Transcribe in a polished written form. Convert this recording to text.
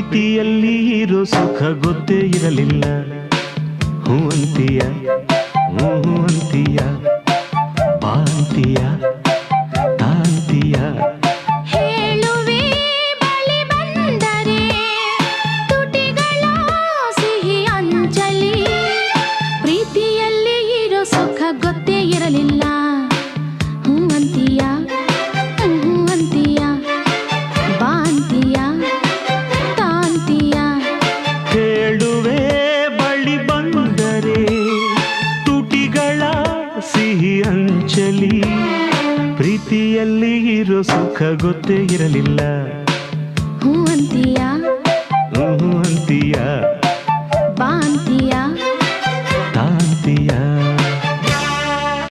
ಪ್ರೀತಿಯಲ್ಲಿ ಇರೋ ಸುಖ ಗೊತ್ತೇ ಇರಲಿಲ್ಲ. ಹೂ ಅಂತೀಯ, ಹೂ ಅಂತೀಯ, ಬಾಂತೀಯ, ತಾಂತೀಯ. ಹೇಳುವೆ ಬಳಿ ಬಂದರೆ ತುಟಿಗಳ ಸಿಹಿ ಅಂಚಲಿ. ಪ್ರೀತಿಯಲ್ಲಿ ಇರೋ ಸುಖ ಗೊತ್ತೇ ಇರಲಿಲ್ಲ. ಹೂ ಅಂತೀಯ, ಹೂ ಅಂತೀಯ, ಬಾಂತೀಯ, ತಾಂತೀಯ. ಹೇಳುವೆ ಬಳಿ ಬಂದರೆ ತುಟಿಗಳ ಸಿಹಿ ಅಂಚಲಿ. ಪ್ರೀತಿಯಲ್ಲಿ ಇರೋ ಸುಖ ಗೊತ್ತೇ ಇರಲಿಲ್ಲ. ಹೂ ಅಂತೀಯ, ಹೂ ಅಂತೀಯ, ಬಾಂತೀಯ.